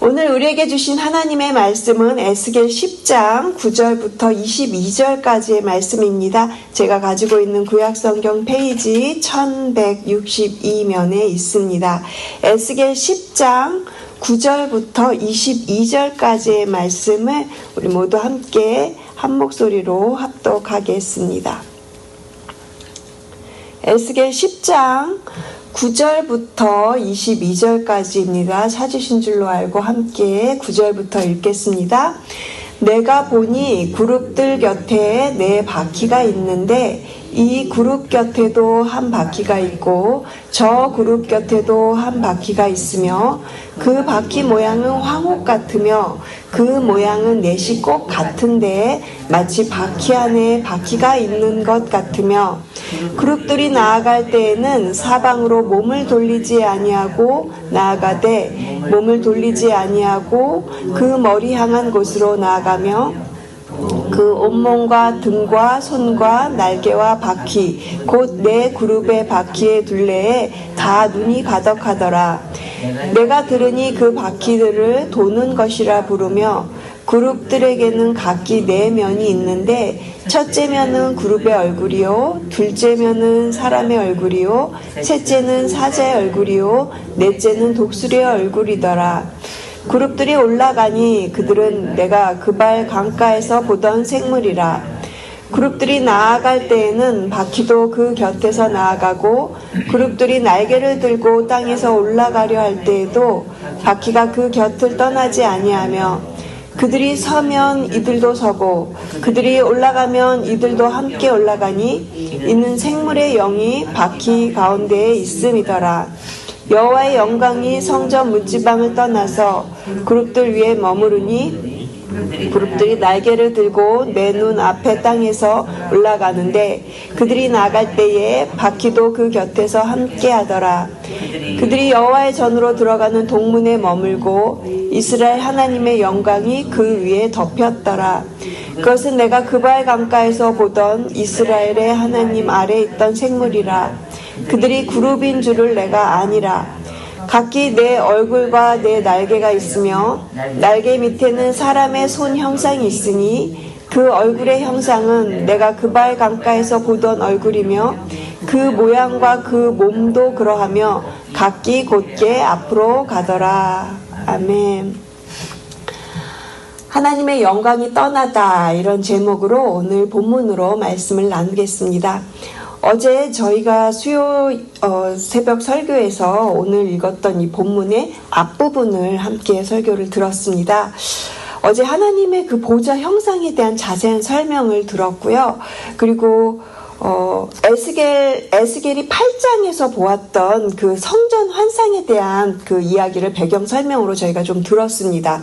오늘 우리에게 주신 하나님의 말씀은 에스겔 10장 9절부터 22절까지의 말씀입니다. 제가 가지고 있는 구약성경 페이지 1162면에 있습니다. 에스겔 10장 9절부터 22절까지의 말씀을 우리 모두 함께 한 목소리로 합독하겠습니다. 에스겔 10장 9절부터 22절까지입니다. 찾으신 줄로 알고 함께 9절부터 읽겠습니다. 내가 보니 그룹들 곁에 네 바퀴가 있는데 이 그룹 곁에도 한 바퀴가 있고 저 그룹 곁에도 한 바퀴가 있으며 그 바퀴 모양은 황옥 같으며 그 모양은 넷이 꼭 같은데 마치 바퀴 안에 바퀴가 있는 것 같으며 그룹들이 나아갈 때에는 사방으로 몸을 돌리지 아니하고 나아가되 몸을 돌리지 아니하고 그 머리 향한 곳으로 나아가며 그 온몸과 등과 손과 날개와 바퀴 곧 네 그룹의 바퀴의 둘레에 다 눈이 가득하더라. 내가 들으니 그 바퀴들을 도는 것이라 부르며 그룹들에게는 각기 네 면이 있는데 첫째 면은 그룹의 얼굴이요 둘째 면은 사람의 얼굴이요 셋째는 사자의 얼굴이요 넷째는 독수리의 얼굴이더라. 그룹들이 올라가니 그들은 내가 그발 강가에서 보던 생물이라. 그룹들이 나아갈 때에는 바퀴도 그 곁에서 나아가고 그룹들이 날개를 들고 땅에서 올라가려 할 때에도 바퀴가 그 곁을 떠나지 아니하며 그들이 서면 이들도 서고 그들이 올라가면 이들도 함께 올라가니 이는 생물의 영이 바퀴 가운데에 있음이더라. 여호와의 영광이 성전 문지방을 떠나서 그룹들 위에 머무르니 그룹들이 날개를 들고 내 눈 앞에 땅에서 올라가는데 그들이 나갈 때에 바퀴도 그 곁에서 함께 하더라. 그들이 여호와의 전으로 들어가는 동문에 머물고 이스라엘 하나님의 영광이 그 위에 덮였더라. 그것은 내가 그발 강가에서 보던 이스라엘의 하나님 아래에 있던 생물이라. 그들이 그룹인 줄을 내가 아니라. 각기 내 얼굴과 내 날개가 있으며 날개 밑에는 사람의 손 형상이 있으니 그 얼굴의 형상은 내가 그발 강가에서 보던 얼굴이며 그 모양과 그 몸도 그러하며 각기 곧게 앞으로 가더라. 아멘. 하나님의 영광이 떠나다, 이런 제목으로 오늘 본문으로 말씀을 나누겠습니다. 어제 저희가 수요 새벽 설교에서 오늘 읽었던 이 본문의 앞부분을 함께 설교를 들었습니다. 어제 하나님의 그 보좌 형상에 대한 자세한 설명을 들었고요. 그리고 에스겔이 8장에서 보았던 그 성전 환상에 대한 그 이야기를 배경 설명으로 저희가 좀 들었습니다.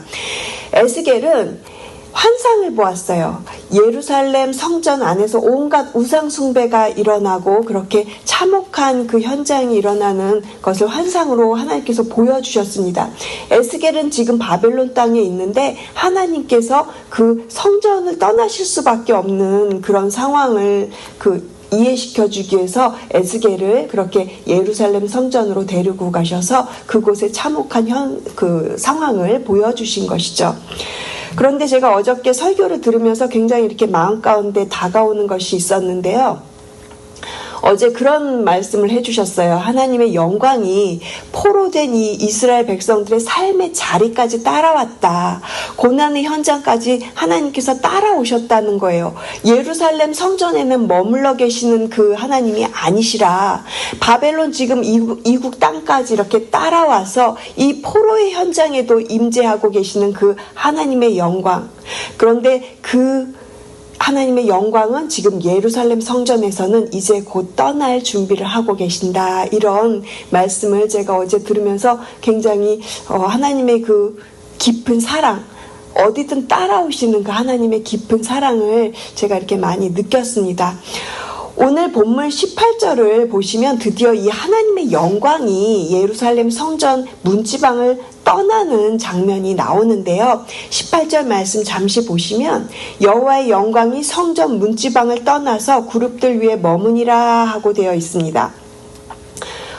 에스겔은 환상을 보았어요. 예루살렘 성전 안에서 온갖 우상 숭배가 일어나고 그렇게 참혹한 그 현장이 일어나는 것을 환상으로 하나님께서 보여주셨습니다. 에스겔은 지금 바벨론 땅에 있는데 하나님께서 그 성전을 떠나실 수밖에 없는 그런 상황을 이해시켜주기 위해서 에스겔을 그렇게 예루살렘 성전으로 데리고 가셔서 그곳의 참혹한 그 상황을 보여주신 것이죠. 그런데 제가 어저께 설교를 들으면서 굉장히 이렇게 마음 가운데 다가오는 것이 있었는데요. 어제 그런 말씀을 해주셨어요. 하나님의 영광이 포로된 이 이스라엘 백성들의 삶의 자리까지 따라왔다. 고난의 현장까지 하나님께서 따라오셨다는 거예요. 예루살렘 성전에는 머물러 계시는 그 하나님이 아니시라. 바벨론 지금 이국 땅까지 이렇게 따라와서 이 포로의 현장에도 임재하고 계시는 그 하나님의 영광. 그런데 그 하나님의 영광은 지금 예루살렘 성전에서는 이제 곧 떠날 준비를 하고 계신다. 이런 말씀을 제가 어제 들으면서 굉장히 하나님의 그 깊은 사랑, 어디든 따라오시는 그 하나님의 깊은 사랑을 제가 이렇게 많이 느꼈습니다. 오늘 본문 18절을 보시면 드디어 이 하나님의 영광이 예루살렘 성전 문지방을 떠나는 장면이 나오는데요. 18절 말씀 잠시 보시면 여호와의 영광이 성전 문지방을 떠나서 그룹들 위에 머무니라 하고 되어 있습니다.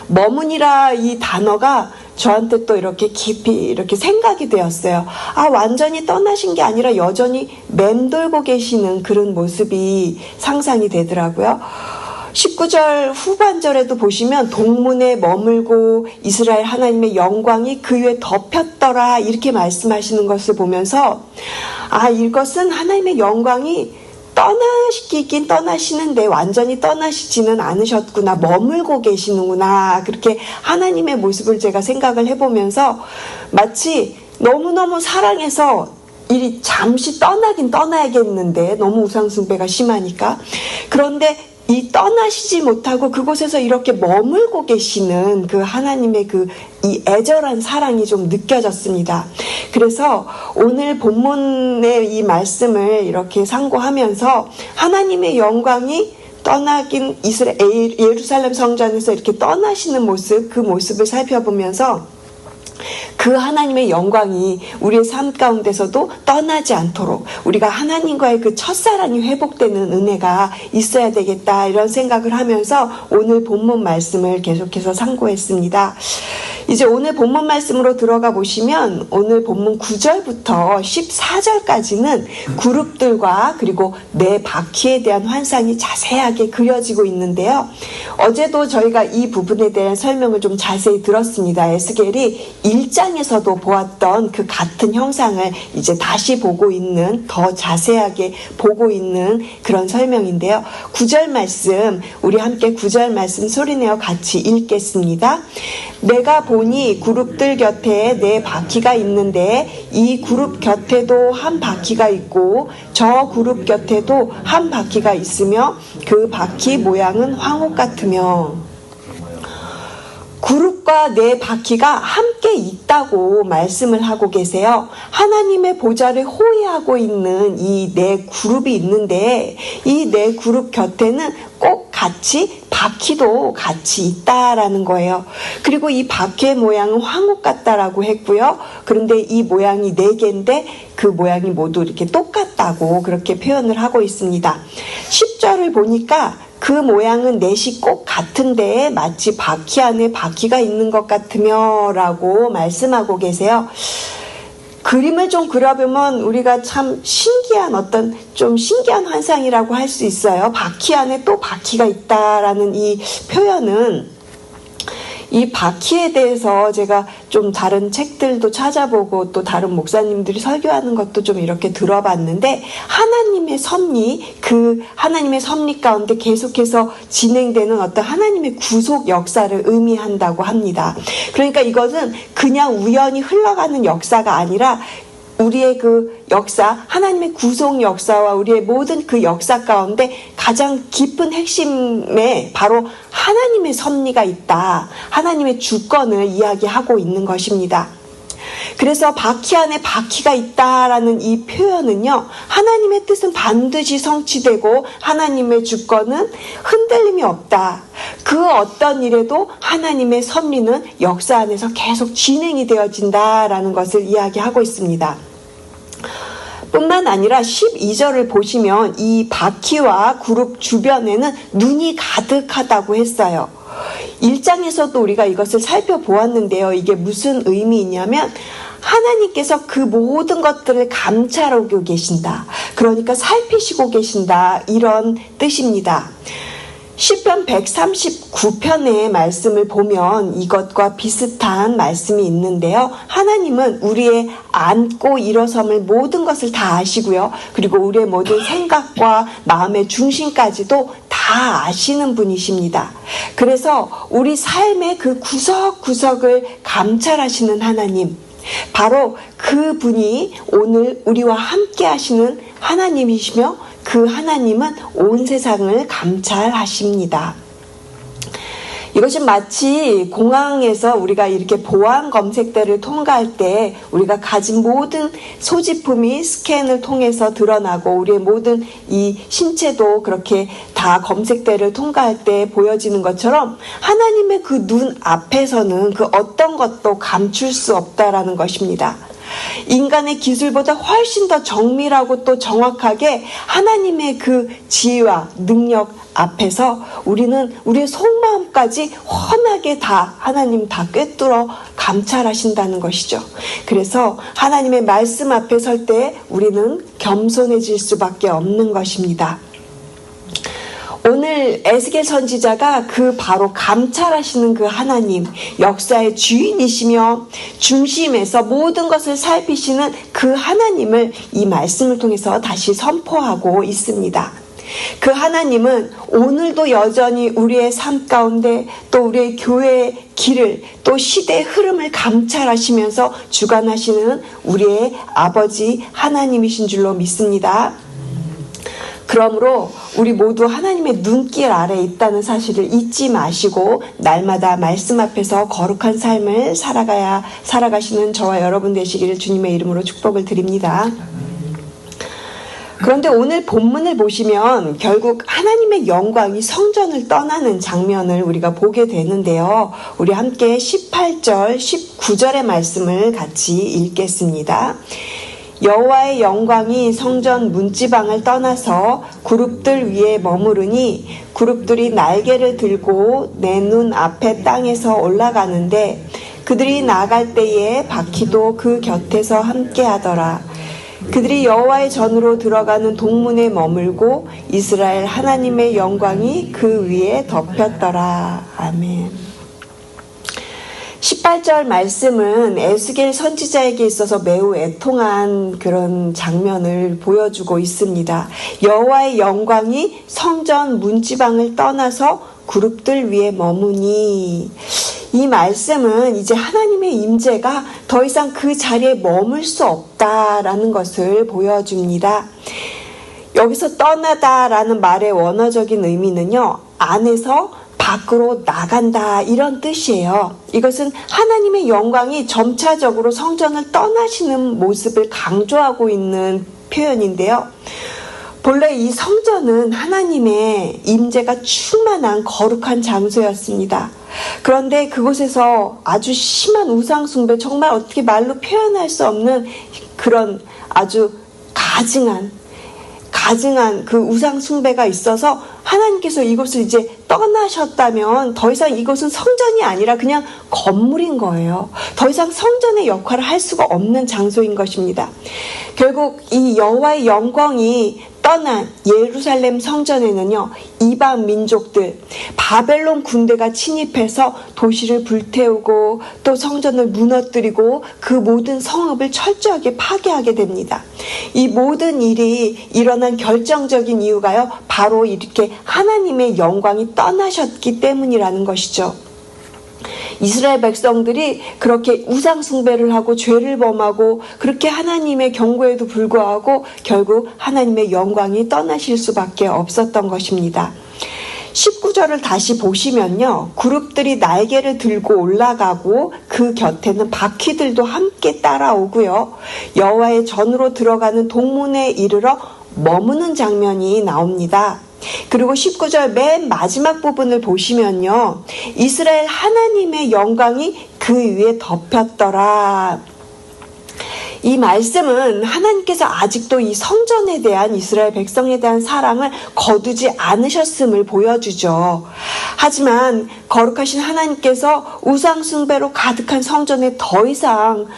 머무니라 이 단어가 저한테 또 이렇게 깊이 이렇게 생각이 되었어요. 아, 완전히 떠나신 게 아니라 여전히 맴돌고 계시는 그런 모습이 상상이 되더라고요. 19절 후반절에도 보시면 동문에 머물고 이스라엘 하나님의 영광이 그 위에 덮였더라 이렇게 말씀하시는 것을 보면서 아, 이것은 하나님의 영광이 떠나시긴 떠나시는데 완전히 떠나시지는 않으셨구나, 머물고 계시는구나, 그렇게 하나님의 모습을 제가 생각을 해보면서 마치 너무너무 사랑해서 이 잠시 떠나긴 떠나야겠는데 너무 우상숭배가 심하니까, 그런데 이 떠나시지 못하고 그곳에서 이렇게 머물고 계시는 그 하나님의 이 애절한 사랑이 좀 느껴졌습니다. 그래서 오늘 본문의 이 말씀을 이렇게 상고하면서 하나님의 영광이 떠나긴 예루살렘 성전에서 이렇게 떠나시는 모습, 그 모습을 살펴보면서 그 하나님의 영광이 우리의 삶 가운데서도 떠나지 않도록 우리가 하나님과의 그 첫사랑이 회복되는 은혜가 있어야 되겠다, 이런 생각을 하면서 오늘 본문 말씀을 계속해서 상고했습니다. 이제 오늘 본문 말씀으로 들어가 보시면 오늘 본문 9절부터 14절까지는 그룹들과 그리고 네 바퀴에 대한 환상이 자세하게 그려지고 있는데요. 어제도 저희가 이 부분에 대한 설명을 좀 자세히 들었습니다. 에스겔이 1장에서도 보았던 그 같은 형상을 이제 다시 보고 있는, 더 자세하게 보고 있는 그런 설명인데요. 9절 말씀, 우리 함께 9절 말씀 소리내어 같이 읽겠습니다. 내가 보니 그룹들 곁에 네 바퀴가 있는데 이 그룹 곁에도 한 바퀴가 있고 저 그룹 곁에도 한 바퀴가 있으며 그 바퀴 모양은 황옥 같으며. 그룹과 네 바퀴가 함께 있다고 말씀을 하고 계세요. 하나님의 보좌를 호위하고 있는 이 네 그룹이 있는데 이 네 그룹 곁에는 꼭 같이 바퀴도 같이 있다라는 거예요. 그리고 이 바퀴의 모양은 황옥 같다라고 했고요. 그런데 이 모양이 네 개인데 그 모양이 모두 이렇게 똑같다고 그렇게 표현을 하고 있습니다. 10절을 보니까 그 모양은 넷이 꼭 같은데 마치 바퀴 안에 바퀴가 있는 것 같으며 라고 말씀하고 계세요. 그림을 좀 그려보면 우리가 참 신기한 어떤 좀 신기한 환상이라고 할 수 있어요. 바퀴 안에 또 바퀴가 있다라는 이 표현은, 이 바퀴에 대해서 제가 좀 다른 책들도 찾아보고 또 다른 목사님들이 설교하는 것도 좀 이렇게 들어봤는데, 하나님의 섭리, 그 하나님의 섭리 가운데 계속해서 진행되는 어떤 하나님의 구속 역사를 의미한다고 합니다. 그러니까 이것은 그냥 우연히 흘러가는 역사가 아니라 우리의 그 역사, 하나님의 구속 역사와 우리의 모든 그 역사 가운데 가장 깊은 핵심에 바로 하나님의 섭리가 있다, 하나님의 주권을 이야기하고 있는 것입니다. 그래서 바퀴 안에 바퀴가 있다라는 이 표현은요, 하나님의 뜻은 반드시 성취되고 하나님의 주권은 흔들림이 없다. 그 어떤 일에도 하나님의 섭리는 역사 안에서 계속 진행이 되어진다라는 것을 이야기하고 있습니다. 뿐만 아니라 12절을 보시면 이 바퀴와 그룹 주변에는 눈이 가득하다고 했어요. 1장에서도 우리가 이것을 살펴보았는데요. 이게 무슨 의미이냐면 하나님께서 그 모든 것들을 감찰하고 계신다. 그러니까 살피시고 계신다, 이런 뜻입니다. 시편 139편의 말씀을 보면 이것과 비슷한 말씀이 있는데요. 하나님은 우리의 앉고 일어섬을 모든 것을 다 아시고요. 그리고 우리의 모든 생각과 마음의 중심까지도 다 아시는 분이십니다. 그래서 우리 삶의 그 구석구석을 감찰하시는 하나님, 바로 그 분이 오늘 우리와 함께 하시는 하나님이시며 그 하나님은 온 세상을 감찰하십니다. 이것이 마치 공항에서 우리가 이렇게 보안 검색대를 통과할 때 우리가 가진 모든 소지품이 스캔을 통해서 드러나고 우리의 모든 이 신체도 그렇게 다 검색대를 통과할 때 보여지는 것처럼 하나님의 그 눈 앞에서는 그 어떤 것도 감출 수 없다라는 것입니다. 인간의 기술보다 훨씬 더 정밀하고 또 정확하게 하나님의 그 지혜와 능력 앞에서 우리는 우리의 속마음까지 훤하게 다 하나님 다 꿰뚫어 감찰하신다는 것이죠. 그래서 하나님의 말씀 앞에 설 때 우리는 겸손해질 수밖에 없는 것입니다. 오늘 에스겔 선지자가 그 바로 감찰하시는 그 하나님, 역사의 주인이시며 중심에서 모든 것을 살피시는 그 하나님을 이 말씀을 통해서 다시 선포하고 있습니다. 그 하나님은 오늘도 여전히 우리의 삶 가운데 또 우리의 교회의 길을 또 시대의 흐름을 감찰하시면서 주관하시는 우리의 아버지 하나님이신 줄로 믿습니다. 그러므로 우리 모두 하나님의 눈길 아래에 있다는 사실을 잊지 마시고 날마다 말씀 앞에서 거룩한 삶을 살아가시는 저와 여러분 되시기를 주님의 이름으로 축복을 드립니다. 그런데 오늘 본문을 보시면 결국 하나님의 영광이 성전을 떠나는 장면을 우리가 보게 되는데요. 우리 함께 18절, 19절의 말씀을 같이 읽겠습니다. 여호와의 영광이 성전 문지방을 떠나서 그룹들 위에 머무르니 그룹들이 날개를 들고 내 눈 앞에 땅에서 올라가는데 그들이 나갈 때에 바퀴도 그 곁에서 함께하더라. 그들이 여호와의 전으로 들어가는 동문에 머물고 이스라엘 하나님의 영광이 그 위에 덮였더라. 아멘. 18절 말씀은 에스겔 선지자에게 있어서 매우 애통한 그런 장면을 보여주고 있습니다. 여호와의 영광이 성전 문지방을 떠나서 그룹들 위에 머무니, 이 말씀은 이제 하나님의 임재가 더 이상 그 자리에 머물 수 없다라는 것을 보여줍니다. 여기서 떠나다라는 말의 원어적인 의미는요, 안에서 밖으로 나간다 이런 뜻이에요. 이것은 하나님의 영광이 점차적으로 성전을 떠나시는 모습을 강조하고 있는 표현인데요. 본래 이 성전은 하나님의 임재가 충만한 거룩한 장소였습니다. 그런데 그곳에서 아주 심한 우상 숭배, 정말 어떻게 말로 표현할 수 없는 그런 아주 가증한 그 우상 숭배가 있어서 하나님께서 이곳을 이제 떠나셨다면 더 이상 이곳은 성전이 아니라 그냥 건물인 거예요. 더 이상 성전의 역할을 할 수가 없는 장소인 것입니다. 결국 이 여호와의 영광이 떠난 예루살렘 성전에는요, 이방 민족들, 바벨론 군대가 침입해서 도시를 불태우고 또 성전을 무너뜨리고 그 모든 성읍을 철저하게 파괴하게 됩니다. 이 모든 일이 일어난 결정적인 이유가요, 바로 이렇게 하나님의 영광이 떠나셨기 때문이라는 것이죠. 이스라엘 백성들이 그렇게 우상 숭배를 하고 죄를 범하고 그렇게 하나님의 경고에도 불구하고 결국 하나님의 영광이 떠나실 수밖에 없었던 것입니다. 19절을 다시 보시면요, 그룹들이 날개를 들고 올라가고 그 곁에는 바퀴들도 함께 따라오고요, 여호와의 전으로 들어가는 동문에 이르러 머무는 장면이 나옵니다. 그리고 19절 맨 마지막 부분을 보시면요, 이스라엘 하나님의 영광이 그 위에 덮였더라. 이 말씀은 하나님께서 아직도 이 성전에 대한 이스라엘 백성에 대한 사랑을 거두지 않으셨음을 보여주죠. 하지만 거룩하신 하나님께서 우상 숭배로 가득한 성전에 더 이상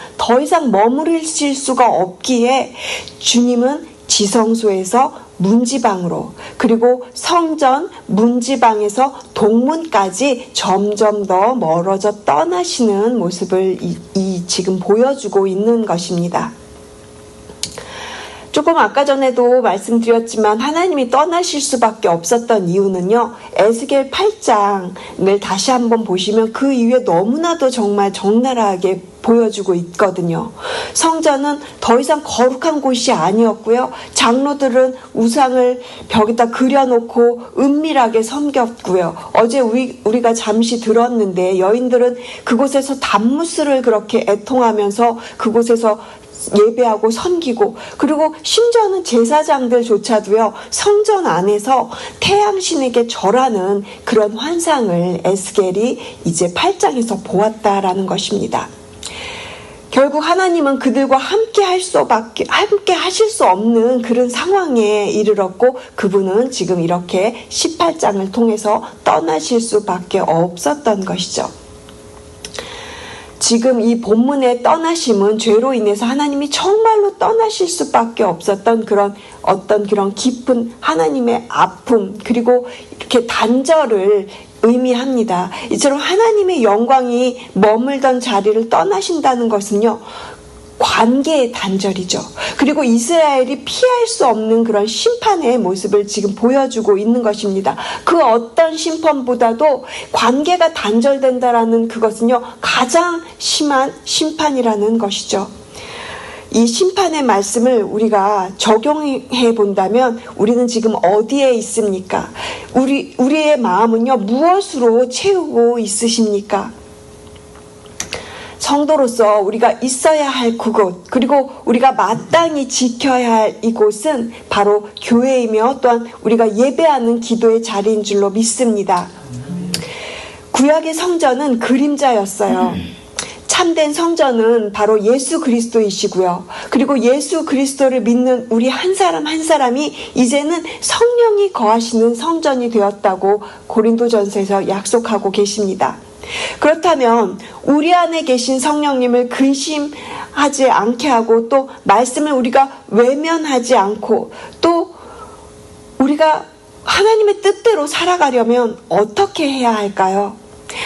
머무르실 수가 없기에 주님은 지성소에서 문지방으로, 그리고 성전 문지방에서 동문까지 점점 더 멀어져 떠나시는 모습을 지금 보여주고 있는 것입니다. 조금 아까 전에도 말씀드렸지만 하나님이 떠나실 수밖에 없었던 이유는요, 에스겔 8장을 다시 한번 보시면 그 이후에 너무나도 정말 적나라하게 보여주고 있거든요. 성전은 더 이상 거룩한 곳이 아니었고요, 장로들은 우상을 벽에다 그려놓고 은밀하게 섬겼고요. 어제 우리가 잠시 들었는데 여인들은 그곳에서 단무스를 그렇게 애통하면서 그곳에서 예배하고 섬기고, 그리고 심지어는 제사장들조차도요, 성전 안에서 태양신에게 절하는 그런 환상을 에스겔이 이제 8장에서 보았다라는 것입니다. 결국 하나님은 그들과 함께 하실 수 없는 그런 상황에 이르렀고, 그분은 지금 이렇게 18장을 통해서 떠나실 수밖에 없었던 것이죠. 지금 이 본문의 떠나심은 죄로 인해서 하나님이 정말로 떠나실 수밖에 없었던 그런 깊은 하나님의 아픔, 그리고 이렇게 단절을 의미합니다. 이처럼 하나님의 영광이 머물던 자리를 떠나신다는 것은요, 관계의 단절이죠. 그리고 이스라엘이 피할 수 없는 그런 심판의 모습을 지금 보여주고 있는 것입니다. 그 어떤 심판보다도 관계가 단절된다라는 그것은요, 가장 심한 심판이라는 것이죠. 이 심판의 말씀을 우리가 적용해 본다면 우리는 지금 어디에 있습니까? 우리의 마음은요, 무엇으로 채우고 있으십니까? 성도로서 우리가 있어야 할 그곳, 그리고 우리가 마땅히 지켜야 할 이곳은 바로 교회이며 또한 우리가 예배하는 기도의 자리인 줄로 믿습니다. 구약의 성전은 그림자였어요. 참된 성전은 바로 예수 그리스도이시고요. 그리고 예수 그리스도를 믿는 우리 한 사람 한 사람이 이제는 성령이 거하시는 성전이 되었다고 고린도전서에서 약속하고 계십니다. 그렇다면 우리 안에 계신 성령님을 근심하지 않게 하고, 또 말씀을 우리가 외면하지 않고, 또 우리가 하나님의 뜻대로 살아가려면 어떻게 해야 할까요?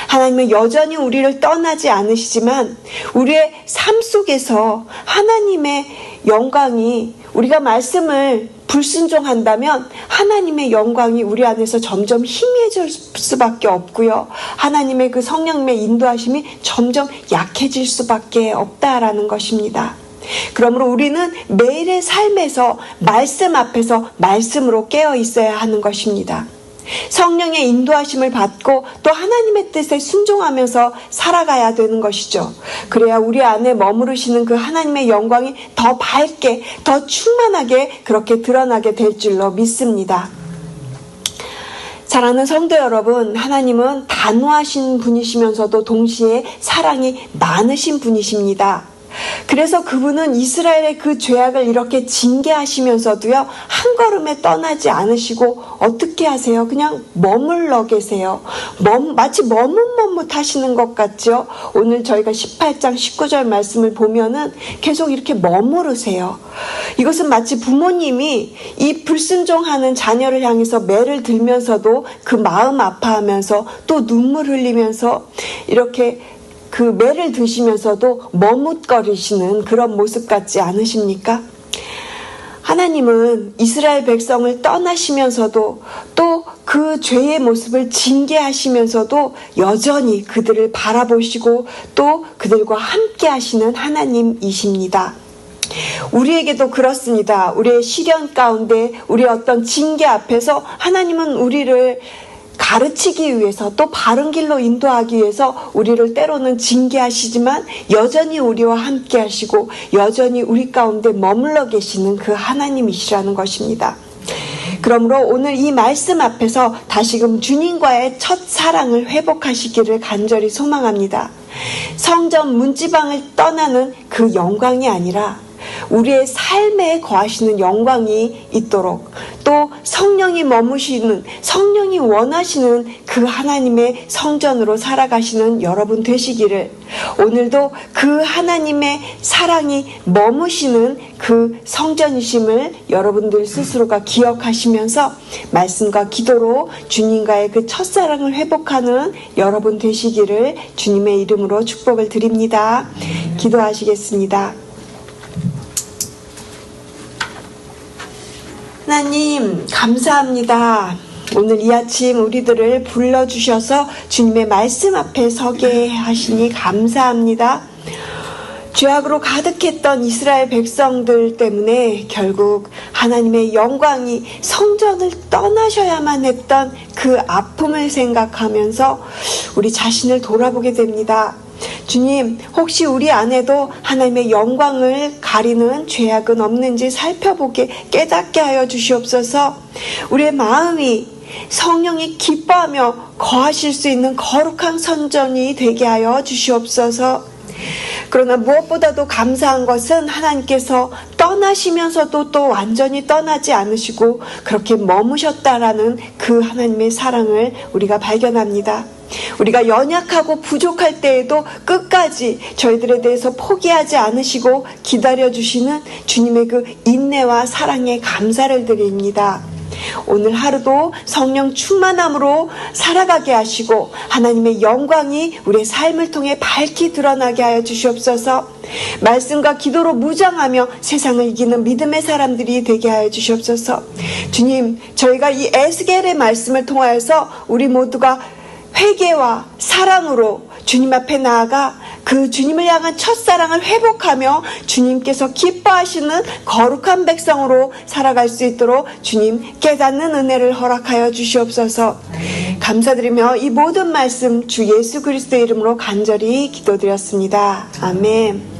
하나님은 여전히 우리를 떠나지 않으시지만 우리의 삶 속에서 하나님의 영광이, 우리가 말씀을 불순종한다면 하나님의 영광이 우리 안에서 점점 희미해질 수밖에 없고요. 하나님의 그 성령님의 인도하심이 점점 약해질 수밖에 없다라는 것입니다. 그러므로 우리는 매일의 삶에서 말씀 앞에서 말씀으로 깨어 있어야 하는 것입니다. 성령의 인도하심을 받고 또 하나님의 뜻에 순종하면서 살아가야 되는 것이죠. 그래야 우리 안에 머무르시는 그 하나님의 영광이 더 밝게, 더 충만하게 그렇게 드러나게 될 줄로 믿습니다. 사랑하는 성도 여러분, 하나님은 단호하신 분이시면서도 동시에 사랑이 많으신 분이십니다. 그래서 그분은 이스라엘의 그 죄악을 이렇게 징계하시면서도요, 한 걸음에 떠나지 않으시고 어떻게 하세요? 그냥 머물러 계세요. 마치 머뭇머뭇하시는 것 같죠? 오늘 저희가 18장 19절 말씀을 보면은 계속 이렇게 머무르세요. 이것은 마치 부모님이 이 불순종하는 자녀를 향해서 매를 들면서도 그 마음 아파하면서 또 눈물 흘리면서 이렇게 그 매를 드시면서도 머뭇거리시는 그런 모습 같지 않으십니까? 하나님은 이스라엘 백성을 떠나시면서도 또 그 죄의 모습을 징계하시면서도 여전히 그들을 바라보시고 또 그들과 함께 하시는 하나님이십니다. 우리에게도 그렇습니다. 우리의 시련 가운데, 우리의 어떤 징계 앞에서 하나님은 우리를 가르치기 위해서, 또 바른 길로 인도하기 위해서 우리를 때로는 징계하시지만 여전히 우리와 함께 하시고 여전히 우리 가운데 머물러 계시는 그 하나님이시라는 것입니다. 그러므로 오늘 이 말씀 앞에서 다시금 주님과의 첫 사랑을 회복하시기를 간절히 소망합니다. 성전 문지방을 떠나는 그 영광이 아니라 우리의 삶에 거하시는 영광이 있도록, 또 성령이 머무시는, 성령이 원하시는 그 하나님의 성전으로 살아가시는 여러분 되시기를, 오늘도 그 하나님의 사랑이 머무시는 그 성전이심을 여러분들 스스로가 기억하시면서 말씀과 기도로 주님과의 그 첫사랑을 회복하는 여러분 되시기를 주님의 이름으로 축복을 드립니다. 기도하시겠습니다. 하나님 감사합니다. 오늘 이 아침 우리들을 불러주셔서 주님의 말씀 앞에 서게 하시니 감사합니다. 죄악으로 가득했던 이스라엘 백성들 때문에 결국 하나님의 영광이 성전을 떠나셔야만 했던 그 아픔을 생각하면서 우리 자신을 돌아보게 됩니다. 주님, 혹시 우리 안에도 하나님의 영광을 가리는 죄악은 없는지 살펴보게 깨닫게 하여 주시옵소서. 우리의 마음이 성령이 기뻐하며 거하실 수 있는 거룩한 성전이 되게 하여 주시옵소서. 그러나 무엇보다도 감사한 것은 하나님께서 떠나시면서도 또 완전히 떠나지 않으시고 그렇게 머무셨다라는 그 하나님의 사랑을 우리가 발견합니다. 우리가 연약하고 부족할 때에도 끝까지 저희들에 대해서 포기하지 않으시고 기다려주시는 주님의 그 인내와 사랑에 감사를 드립니다. 오늘 하루도 성령 충만함으로 살아가게 하시고 하나님의 영광이 우리의 삶을 통해 밝히 드러나게 하여 주시옵소서. 말씀과 기도로 무장하며 세상을 이기는 믿음의 사람들이 되게 하여 주시옵소서. 주님, 저희가 이 에스겔의 말씀을 통하여서 우리 모두가 회개와 사랑으로 주님 앞에 나아가 그 주님을 향한 첫사랑을 회복하며 주님께서 기뻐하시는 거룩한 백성으로 살아갈 수 있도록 주님 깨닫는 은혜를 허락하여 주시옵소서. 감사드리며 이 모든 말씀 주 예수 그리스도의 이름으로 간절히 기도드렸습니다. 아멘.